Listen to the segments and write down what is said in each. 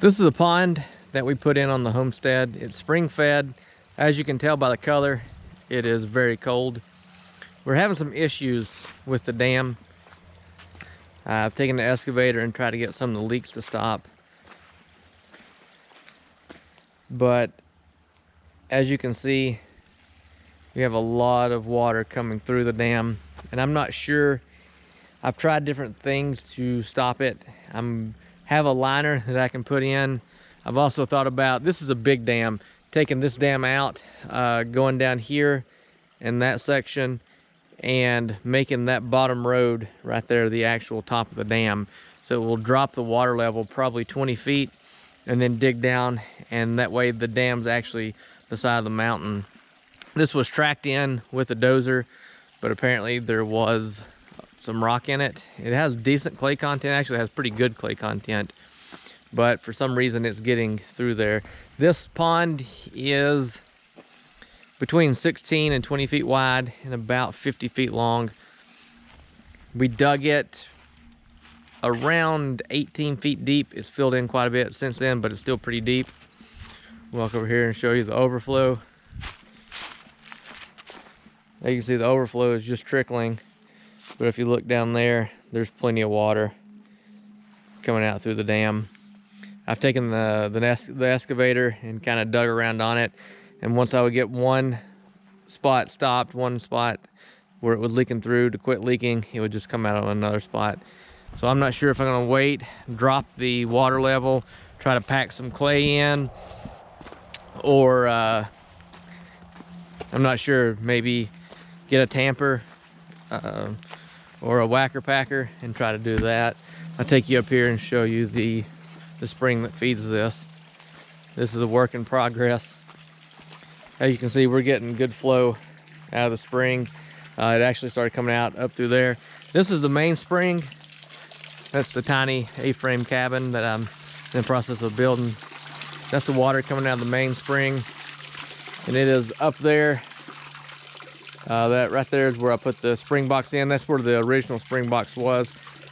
This is a pond that we put in on the homestead. It's spring fed. As you can tell by the color, it is very cold. We're having some issues with the dam. I've taken the excavator and tried to get some of the leaks to stop. But as you can see, we have a lot of water coming through the dam, and I'm not sure. I've tried different things to stop it. Have a liner that I can put in. I've also thought about, this is a big dam, taking this dam out, going down here in that section and making that bottom road right there the actual top of the dam. So it will drop the water level probably 20 feet and then dig down, and that way the dam's actually the side of the mountain. This was tracked in with a dozer, but apparently there was some rock in it. It has decent clay content, actually has pretty good clay content, but for some reason it's getting through there. This pond is between 16 and 20 feet wide and about 50 feet long. We dug it around 18 feet deep. It's filled in quite a bit since then, but it's still pretty deep. Walk over here and show you the overflow. As you can see, the overflow is just trickling. But if you look down there, there's plenty of water coming out through the dam. I've taken the excavator and kind of dug around on it. And once I would get one spot stopped, one spot where it was leaking through to quit leaking, it would just come out on another spot. So I'm not sure if I'm gonna wait, drop the water level, try to pack some clay in, or I'm not sure, maybe get a tamper or a whacker packer and try to do that. I'll take you up here and show you the spring that feeds this. This is a work in progress. As you can see, we're getting good flow out of the spring. It actually started coming out up through there. This is the main spring. That's the tiny A-frame cabin that I'm in the process of building. That's the water coming out of the main spring. And it is up there. That right there is where I put the spring box in. That's where the original spring box was.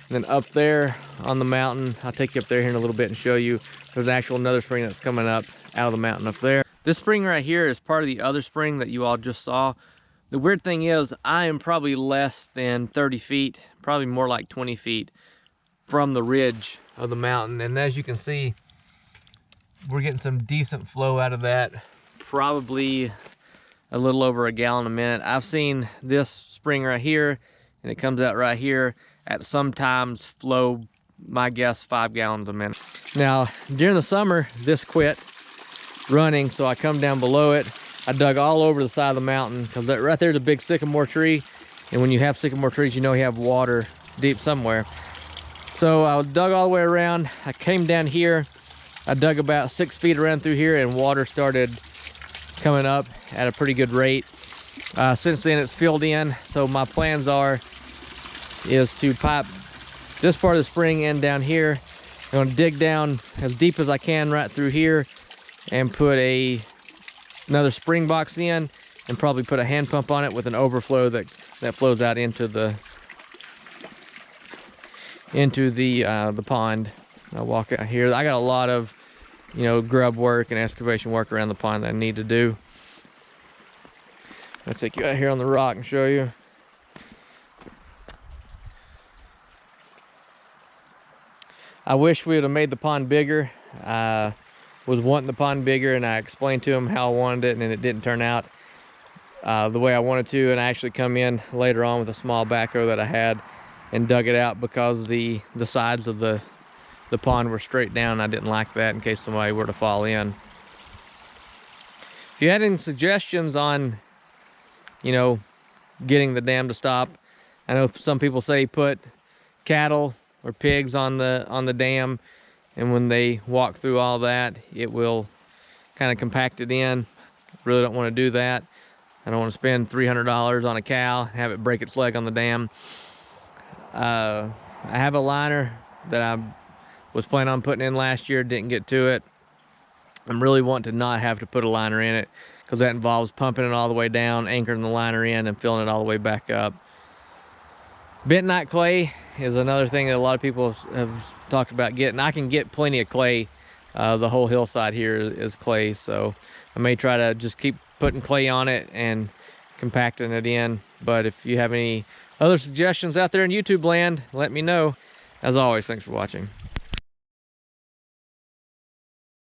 And then up there on the mountain, I'll take you up there here in a little bit and show you. There's actual another spring that's coming up out of the mountain up there. This spring right here is part of the other spring that you all just saw. The weird thing is, I am probably less than 30 feet, probably more like 20 feet from the ridge of the mountain. And as you can see, we're getting some decent flow out of that. Probably a little over a gallon a minute. I've seen this spring right here, and it comes out right here, at sometimes flow, my guess, 5 gallons a minute. Now, during the summer, this quit running, so I come down below it. I dug all over the side of the mountain, because right there's a big sycamore tree, and when you have sycamore trees, you know you have water deep somewhere. So I dug all the way around. I came down here. I dug about 6 feet around through here, and water started coming up at a pretty good rate. Since then it's filled in, so my plans is to pipe this part of the spring in down here. I'm going to dig down as deep as I can right through here and put another spring box in, and probably put a hand pump on it with an overflow that flows out into the pond. I'll walk out here. I got a lot of grub work and excavation work around the pond that I need to do. I'll take you out here on the rock and show you. I wish we would have made the pond bigger. I was wanting the pond bigger, and I explained to him how I wanted it, and it didn't turn out the way I wanted to. And I actually come in later on with a small backhoe that I had and dug it out, because the sides of the pond were straight down. I didn't like that in case somebody were to fall in. If you had any suggestions on, getting the dam to stop, I know some people say put cattle or pigs on the dam, and when they walk through all that, it will kind of compact it in. Really don't want to do that. I don't want to spend $300 on a cow and have it break its leg on the dam. I have a liner that I was planning on putting in last year, didn't get to it. I'm really wanting to not have to put a liner in it, because that involves pumping it all the way down, anchoring the liner in, and filling it all the way back up. Bentonite clay is another thing that a lot of people have talked about getting. I can get plenty of clay The whole hillside here is clay, so I may try to just keep putting clay on it and compacting it in. But if you have any other suggestions out there in YouTube land, let me know. As always, thanks for watching.